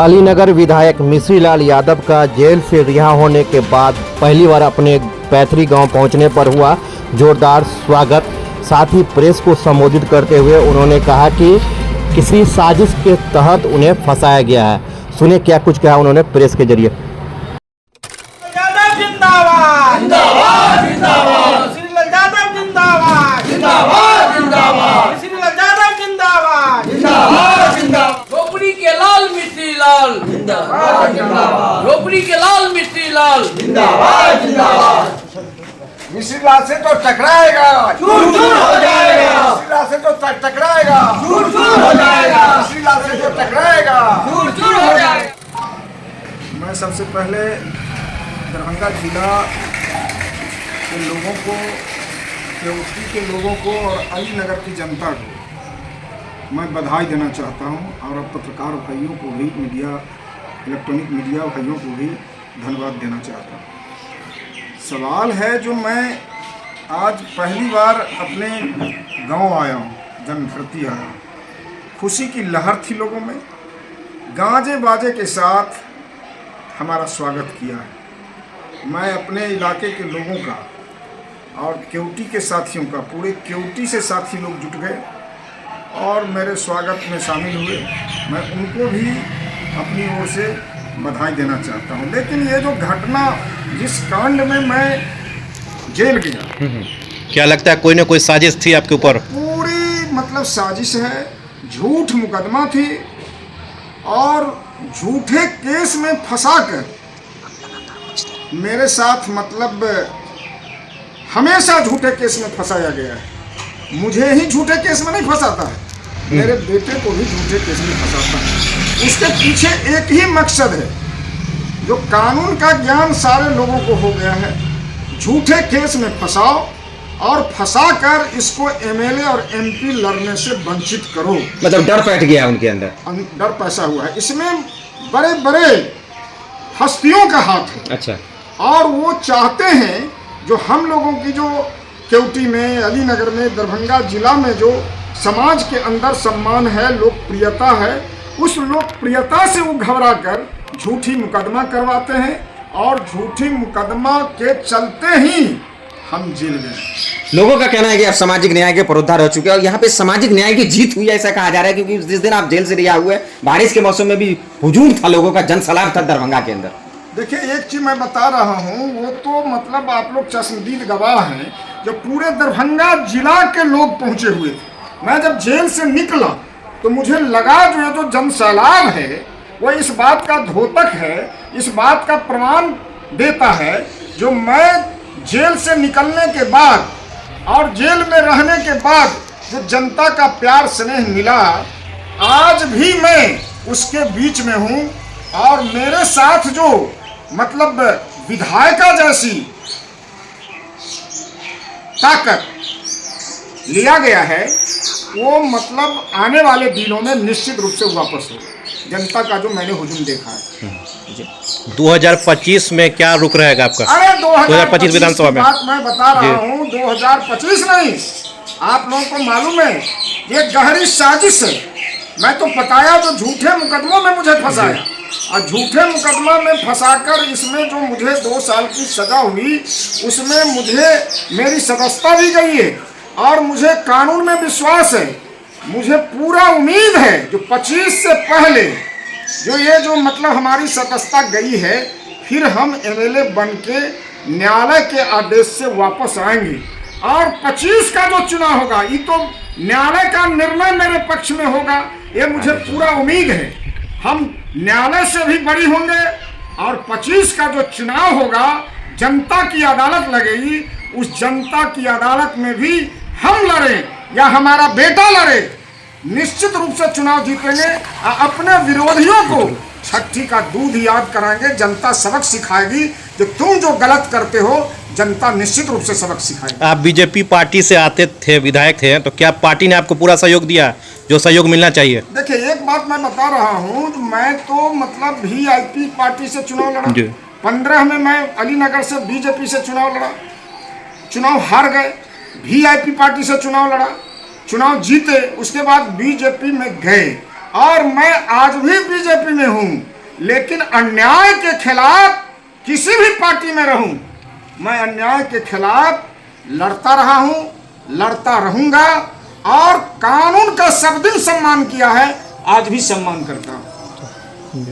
अलीनगर विधायक मिश्री लाल यादव का जेल से रिहा होने के बाद पहली बार अपने पैतृक गांव पहुंचने पर हुआ जोरदार स्वागत। साथ ही प्रेस को संबोधित करते हुए उन्होंने कहा कि किसी साजिश के तहत उन्हें फंसाया गया है। सुने क्या कुछ कहा उन्होंने प्रेस के जरिए। झोपड़ी के लाल मिश्री लाल जिंदाबाद जिंदाबाद, झोपड़ी के लाल मिश्री लाल जिंदाबाद जिंदाबाद। मिश्री लाल से तो टकराएगा चूर चूर हो जाएगा, मिश्री लाल से तो टकराएगा चूर चूर हो जाएगा, मिश्री लाल से तो टकराएगा चूर चूर हो जाएगा। मैं सबसे पहले दरभंगा जिला के लोगों को, केवटी के लोगों को और अलीनगर की जनता को मैं बधाई देना चाहता हूं और पत्रकार भाइयों को भी, मीडिया, इलेक्ट्रॉनिक मीडिया भाइयों को भी धन्यवाद देना चाहता हूं। सवाल है जो मैं आज पहली बार अपने गांव आया हूं, जन्मधरती आया हूं, खुशी की लहर थी लोगों में, गाजे बाजे के साथ हमारा स्वागत किया है। मैं अपने इलाके के लोगों का और केवटी के साथियों का, पूरे केवटी से साथी लोग जुट गए और मेरे स्वागत में शामिल हुए। मैं उनको भी अपनी ओर से बधाई देना चाहता हूं। लेकिन ये जो घटना, जिस कांड में मैं जेल गया, क्या लगता है कोई ना कोई साजिश थी आपके ऊपर? पूरी मतलब साजिश है, झूठ मुकदमा थी और झूठे केस में फंसाकर मेरे साथ मतलब हमेशा झूठे केस में फंसाया गया है। मुझे ही झूठे केस में नहीं फंसाता है, मेरे बेटे को भी झूठे केस में फंसाता है। उसके पीछे एक ही मकसद है, जो कानून का ज्ञान सारे लोगों को हो गया है, झूठे केस में फंसाओ और फंसाकर इसको एमएलए और एमपी लड़ने से वंचित करो। मतलब डर बैठ गया उनके अंदर, डर पैसा हुआ है। इसमें बड़े बड़े हस्तियों का हाथ है। अच्छा। और वो चाहते हैं जो हम लोगों की, जो केवटी में, अलीनगर में, दरभंगा जिला में जो समाज के अंदर सम्मान है, लोकप्रियता है, उस लोकप्रियता से वो घबरा कर झूठी मुकदमा करवाते हैं और झूठी मुकदमा के चलते ही हम जेल गए। लोगों का कहना है कि आप सामाजिक न्याय के पुरोद्धार हो चुके हैं और यहाँ पे सामाजिक न्याय की जीत हुई है, ऐसा कहा जा रहा है, क्योंकि जिस दिन आप जेल से रिहा हुए, बारिश के मौसम में भी हुजूम था, लोगों का जनसलाब था दरभंगा के अंदर। देखिए, एक चीज मैं बता रहा हूँ, वो तो मतलब आप लोग चश्मदीद गवाह हैं, जो पूरे दरभंगा जिला के लोग पहुंचे हुए थे। मैं जब जेल से निकला तो मुझे लगा जो ये जो जनसैलाब है वो इस बात का द्योतक है, इस बात का प्रमाण देता है, जो मैं जेल से निकलने के बाद और जेल में रहने के बाद जो जनता का प्यार स्नेह मिला, आज भी मैं उसके बीच में हूँ। और मेरे साथ जो मतलब विधायका जैसी ताकत लिया गया है, वो मतलब आने वाले दिनों में निश्चित रूप से वापस हो। जनता का जो मैंने हुजूम देखा है। 2025 में क्या रुख रहेगा आपका? अरे 2025 विधानसभा में बात मैं बता रहा हूँ, 2025 नहीं, आप लोगों को मालूम है ये गहरी साजिश है। मैं तो बताया जो झूठे मुकदमों में मुझे फंसाया और झूठे मुकदमा में फंसाकर इसमें जो मुझे 2 साल की सजा हुई, उसमें मुझे मेरी सदस्यता भी गई है और मुझे कानून में विश्वास है। मुझे पूरा उम्मीद है जो 25 से पहले जो ये जो मतलब हमारी सदस्यता गई है, फिर हम एमएलए बन के न्यायालय के आदेश से वापस आएंगे और 25 का जो चुनाव होगा, ये तो न्यायालय का निर्णय मेरे पक्ष में होगा, ये मुझे पूरा उम्मीद है। हम न्यायालय से भी बड़ी होंगे और 25 का जो चुनाव होगा, जनता की अदालत लगेगी, उस जनता की अदालत में भी हम लड़े या हमारा बेटा लड़े, निश्चित रूप से चुनाव जीतेंगे। अपने विरोधियों को छठी का दूध याद कराएंगे। जनता सबक सिखाएगी, जो तुम जो गलत करते हो, जनता निश्चित रूप से सबक सिखाएगी। आप बीजेपी पार्टी से आते थे, विधायक थे, तो क्या पार्टी ने आपको पूरा सहयोग दिया जो सहयोग मिलना चाहिए? देखिए, एक बात मैं बता रहा हूँ, मैं तो मतलब वीआईपी पार्टी से चुनाव लड़ा। 15 में मैं अलीनगर से बीजेपी से चुनाव लड़ा, चुनाव हार गए। वीआईपी पार्टी से चुनाव लड़ा, चुनाव जीते, उसके बाद बीजेपी में गए और मैं आज भी बीजेपी में हूं, लेकिन अन्याय के खिलाफ किसी भी पार्टी में रहूं, मैं अन्याय के खिलाफ लड़ता रहा हूं, लड़ता रहूंगा और कानून का सब दिन सम्मान किया है, आज भी सम्मान करता हूं।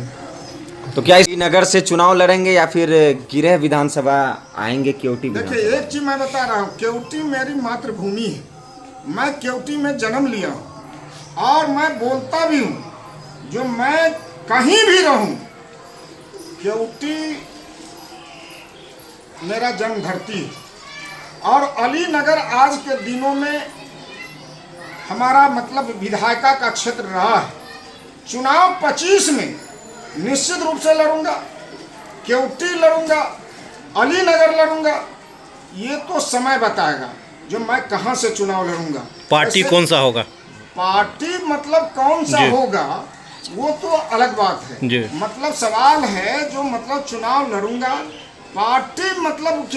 तो क्या इस नगर से चुनाव लड़ेंगे या फिर गिरह विधानसभा आएंगे केवटी देखिए, विधानसभा? एक चीज मैं बता रहा हूँ, केवटी मेरी मातृभूमि है। मैं केवटी में जन्म लिया हूँ और मैं बोलता भी हूँ, जो मैं कहीं भी रहूं, केवटी मेरा जन्म धरती है। और अलीनगर आज के दिनों में हमारा मतलब विधायिका का क्षेत्र रहा है। चुनाव 25 में निश्चित रूप से लड़ूंगा, केवटी लड़ूंगा, अलीनगर लड़ूंगा, ये तो समय बताएगा जो मैं कहां से चुनाव लड़ूंगा। पार्टी कौन सा होगा? पार्टी मतलब कौन सा जी। होगा वो तो अलग बात है जी। मतलब सवाल है जो मतलब चुनाव लड़ूंगा, पार्टी मतलब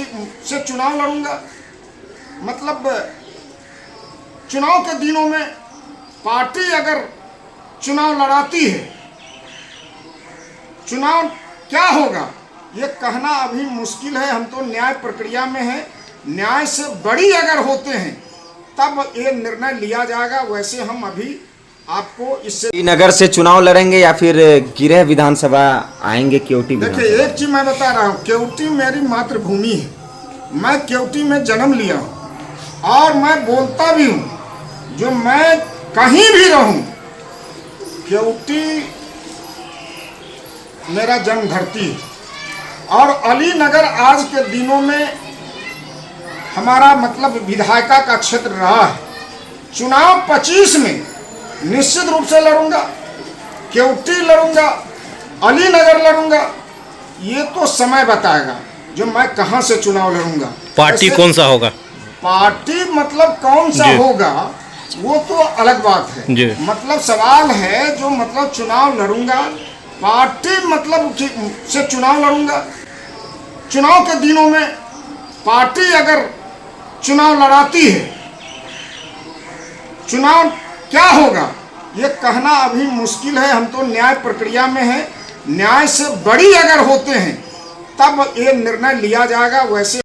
से चुनाव लड़ूंगा, मतलब चुनाव के दिनों में पार्टी अगर चुनाव लड़ाती है, चुनाव क्या होगा ये कहना अभी मुश्किल है। हम तो न्याय प्रक्रिया में हैं, न्याय से बड़ी अगर होते हैं तब ये निर्णय लिया जाएगा। वैसे हम अभी आपको इससे नगर से चुनाव लड़ेंगे या फिर गिरह विधानसभा आएंगे केवटी देखिए, विधानसभा? एक चीज मैं बता रहा हूँ, केवटी मेरी मातृभूमि है। मैं केवटी में जन्म लिया हूँ और मैं बोलता भी हूँ, जो मैं कहीं भी रहूं, केवटी मेरा जन्म धरती है। और अलीनगर आज के दिनों में हमारा मतलब विधायिका का क्षेत्र रहा है। चुनाव 25 में निश्चित रूप से लड़ूंगा, केवटी लड़ूंगा, अलीनगर लड़ूंगा, ये तो समय बताएगा जो मैं कहां से चुनाव लड़ूंगा। पार्टी कौन सा होगा? पार्टी मतलब कौन सा जी। होगा वो तो अलग बात है जी। मतलब सवाल है जो मतलब चुनाव लड़ूंगा, पार्टी मतलब से चुनाव लड़ूंगा, चुनाव के दिनों में पार्टी अगर चुनाव लड़ाती है, चुनाव क्या होगा ये कहना अभी मुश्किल है। हम तो न्याय प्रक्रिया में हैं, न्याय से बड़ी अगर होते हैं तब ये निर्णय लिया जाएगा। वैसे